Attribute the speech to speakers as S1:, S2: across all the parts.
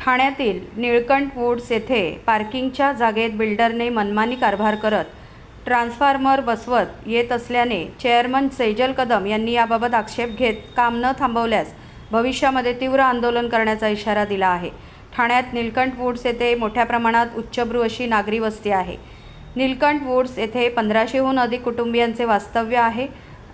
S1: ठाण्यातील निळकंठ वुड्स येथे पार्किंगच्या जागेत बिल्डरने मनमानी कारभार करत ट्रान्सफॉर्मर बसवत येत असल्याने चेअरमन सेजल कदम यांनी याबाबत आक्षेप घेत काम न थांबवल्यास भविष्यामध्ये तीव्र आंदोलन करण्याचा इशारा दिला आहे। ठाण्यात निळकंठ वुड्स येथे मोठ्या प्रमाणात उच्चभ्रू अशी नागरी वस्ती आहे। निळकंठ वुड्स येथे 1500हून अधिक कुटुंबियांचे वास्तव्य आहे।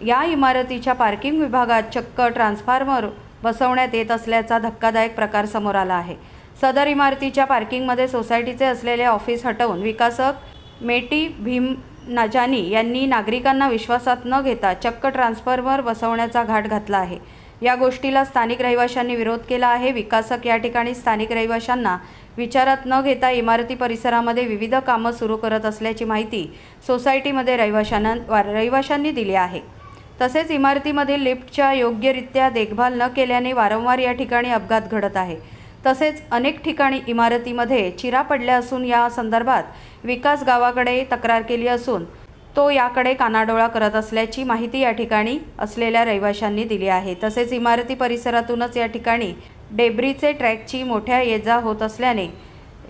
S1: या इमारतीच्या पार्किंग विभागात चक्क ट्रान्सफॉर्मर बसवण्यात येत असल्याचा धक्कादायक प्रकार समोर आला आहे। सदर इमारतीच्या पार्किंगमध्ये सोसायटीचे असलेले ऑफिस हटवून विकासक मेटी भीम नाजानी यांनी नागरिकांना विश्वासात न घेता चक्क ट्रान्सफॉर्मर बसवण्याचा घाट घातला आहे। या गोष्टीला स्थानिक रहिवाशांनी विरोध केला आहे। विकासक या ठिकाणी स्थानिक रहिवाशांना विचारात न घेता इमारती परिसरामध्ये विविध कामं सुरू करत असल्याची माहिती सोसायटीमध्ये रहिवाशांनी दिली आहे। तसेच इमारतीमधील लिफ्टच्या योग्यरित्या देखभाल न केल्याने वारंवार या ठिकाणी अपघात घडत आहे। तसेच अनेक ठिकाणी इमारतीमध्ये चिरा पडल्या असून या संदर्भात विकास गावाकडे तक्रार केली असून तो याकडे कानाडोळा करत असल्याची माहिती या ठिकाणी असलेल्या रहिवाशांनी दिली आहे। तसेच इमारती परिसरातूनच या ठिकाणी डेब्रीचे ट्रॅकची मोठ्या ये-जा होत असल्याने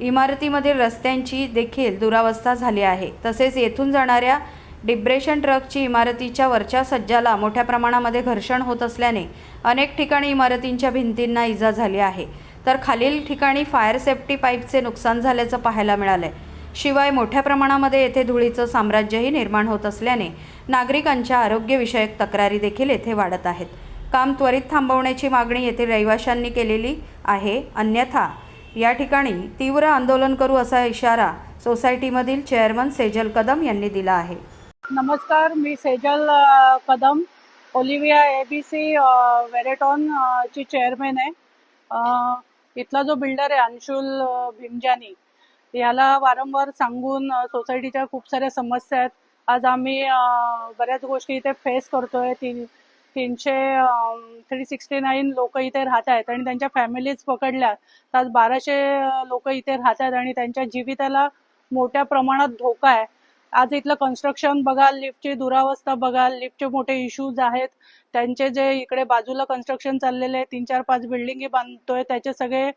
S1: इमारतीमधील रस्त्यांची देखील दुरावस्था झाली आहे। तसेच येथून जाणाऱ्या डिब्रेशन ट्रकची इमारतीच्या वरच्या सज्जाला मोठ्या प्रमाणामध्ये घर्षण होत असल्याने अनेक ठिकाणी इमारतींच्या भिंतींना इजा झाली आहे, तर खालील ठिकाणी फायर सेफ्टी पाईपचे नुकसान झाल्याचं पाहायला मिळालंय। शिवाय मोठ्या प्रमाणामध्ये येथे धुळीचं साम्राज्यही निर्माण होत असल्याने नागरिकांच्या आरोग्यविषयक तक्रारी देखील येथे वाढत आहेत। काम त्वरित थांबवण्याची मागणी येथील रहिवाशांनी केलेली आहे, अन्यथा या ठिकाणी तीव्र आंदोलन करू असा इशारा सोसायटीमधील चेअरमन सेजल कदम यांनी दिला आहे।
S2: नमस्कार, मी सेजल कदम, ओलिव्हिया एबीसी वेरेटॉन ची चेअरमॅन आहे। इथला जो बिल्डर आहे अंशुल भीमजानी, याला वारंवार सांगून सोसायटीच्या खूप साऱ्या समस्या आहेत। आज आम्ही बऱ्याच गोष्टी इथे फेस करतोय। 369 लोक इथे राहत आहेत आणि त्यांच्या फॅमिलीज पकडल्या तर आज 1200 लोक इथे राहत आहेत आणि त्यांच्या जीविताला मोठ्या प्रमाणात धोका आहे। आज इथलं कन्स्ट्रक्शन बघाल, लिफ्टची दुरावस्था बघाल, लिफ्टचे मोठे इश्यूज आहेत। त्यांचे जे इकडे बाजूला कन्स्ट्रक्शन चाललेले आहे, 3-4-5 बिल्डिंगी बांधतोय, त्याचे सगळे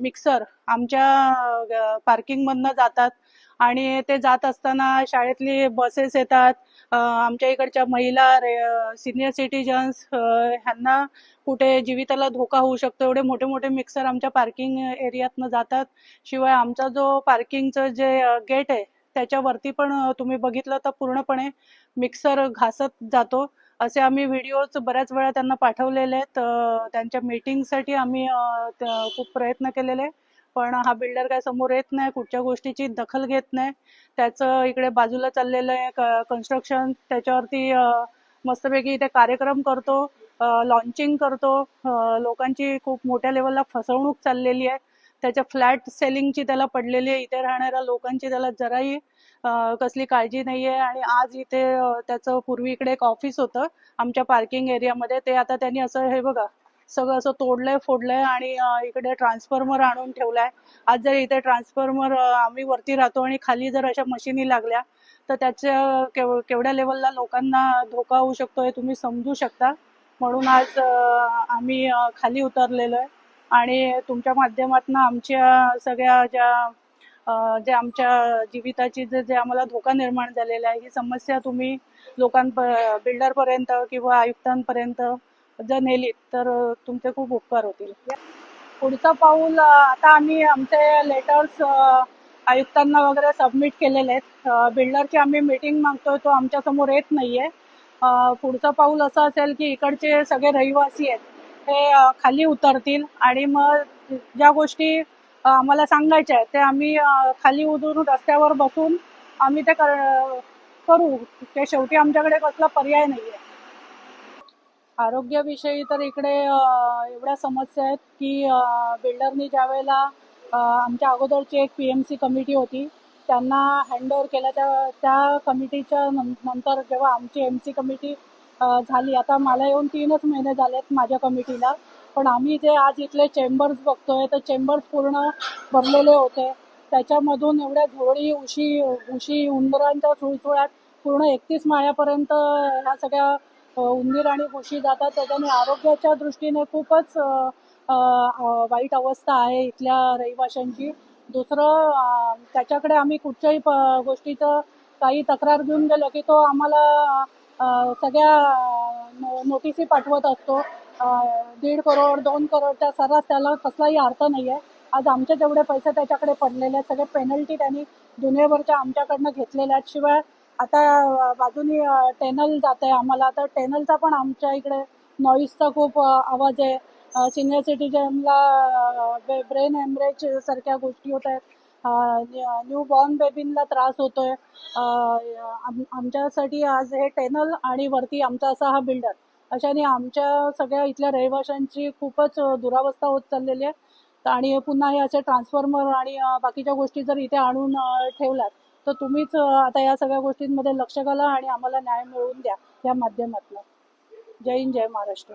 S2: मिक्सर आमच्या पार्किंग मधनं जातात आणि ते जात असताना शाळेतली बसेस येतात, आमच्या इकडच्या महिला, सिनियर सिटीजन्स ह्यांना कुठे जीविताला धोका होऊ शकतो एवढे मोठे मोठे मिक्सर आमच्या पार्किंग एरियातनं जातात। शिवाय आमचा जो पार्किंगचं जे गेट आहे त्याच्यावरती पण तुम्ही बघितलं तर पूर्णपणे मिक्सर घासत जातो। असे आम्ही व्हिडिओज बऱ्याच वेळा त्यांना पाठवलेले आहेत। त्यांच्या मीटिंगसाठी आम्ही खूप प्रयत्न केलेले, पण हा बिल्डर काय समोर येत नाही, कुठच्या गोष्टीची दखल घेत नाही। त्याचं इकडे बाजूला चाललेलं आहे कन्स्ट्रक्शन, त्याच्यावरती मस्तपैकी इथे कार्यक्रम करतो, लॉन्चिंग करतो। लोकांची खूप मोठ्या लेवलला फसवणूक चाललेली आहे। त्याच्या फ्लॅट सेलिंगची त्याला पडलेली आहे। इथे राहणाऱ्या लोकांची त्याला जराही कसली काळजी नाहीये। आणि आज इथे त्याचं पूर्वी इकडे एक ऑफिस होतं आमच्या पार्किंग एरियामध्ये, ते आता त्यांनी असं हे बघा सगळं असं तोडलंय फोडलंय आणि इकडे ट्रान्सफॉर्मर आणून ठेवलाय। आज जर इथे ट्रान्सफॉर्मर आम्ही वरती राहतो आणि खाली जर अशा मशिनी लागल्या तर त्याच्या केवढ्या लेवलला लोकांना धोका होऊ शकतो हे तुम्ही समजू शकता। म्हणून आज आम्ही खाली उतरलेलो आहे आणि तुमच्या माध्यमातून आमच्या सगळ्या जे आमच्या जीविताची जे आम्हाला धोका निर्माण झालेला आहे ही समस्या तुम्ही बिल्डरपर्यंत किंवा आयुक्तांपर्यंत जर नेलीत तर तुमचे खूप उपकार होतील। पुढचं पाऊल आता आम्ही आमचे लेटर्स आयुक्तांना वगैरे सबमिट केलेले आहेत। बिल्डरची आम्ही मीटिंग मागतोय, तो आमच्या समोर येत नाहीये। पुढचं पाऊल असं असेल की इकडचे सगळे रहिवासी आहेत हे खाली उतरतील आणि मग ज्या गोष्टी आम्हाला सांगायच्या आहेत ते आम्ही खाली उतरून रस्त्यावर बसून आम्ही ते करू। ते शेवटी आमच्याकडे कसला पर्याय नाहीये। आरोग्याविषयी तर इकडे एवढ्या समस्या आहेत की बिल्डरनी ज्या वेळेला आमच्या अगोदरची एक PMC कमिटी होती त्यांना हँडओव्हर केलं, त्या कमिटीच्या नंतर जेव्हा आमची MC कमिटी झाली, आता मला येऊन 3च महिने झालेत माझ्या कमिटीला, पण आम्ही जे आज इथले चेंबर्स बघतोय तर चेंबर्स पूर्ण भरलेले होते। त्याच्यामधून एवढ्या झोळी उशी उंदरांच्या सुळसुळाट पूर्ण 31 माळ्यापर्यंत ह्या सगळ्या उंदीर आणि घुशी जातात। त्याच्याने आरोग्याच्या दृष्टीने खूपच वाईट अवस्था आहे इथल्या रहिवाशांची. दुसरं त्याच्याकडे आम्ही कुठच्याही गोष्टीचं काही तक्रार घेऊन गेलो की तो आम्हाला सगळ्या नोटिसी पाठवत असतो. 1.5 करोड 2 करोडच्या सर्रास, त्याला कसलाही अर्थ नाही आहे. आज आमचे जेवढे पैसे त्याच्याकडे पडलेले आहेत सगळे पेनल्टी त्यांनी दुनियाभरच्या आमच्याकडनं घेतलेल्या आहेत. शिवाय आता बाजूनी टेनल जात आहे आम्हाला, तर टेनलचा पण आमच्या इकडे नॉईजचा खूप आवाज आहे. सिनियर सिटीजनला ब्रेन हॅमरेज सारख्या गोष्टी होत आहेत. न्यू बॉर्न बेबींना त्रास होतोय. आमच्यासाठी आज हे टेनल आणि वरती आमचा असा हा बिल्डर, अशाने आमच्या सगळ्या इथल्या रहिवाशांची खूपच दुरावस्था होत चाललेली आहे. आणि पुन्हा हे असे ट्रान्सफॉर्मर आणि बाकीच्या गोष्टी जर इथे आणून ठेवल्यात तर तुम्हीच आता या सगळ्या गोष्टींमध्ये लक्ष घाला आणि आम्हाला न्याय मिळवून द्या या माध्यमातून. जय हिंद, जय महाराष्ट्र.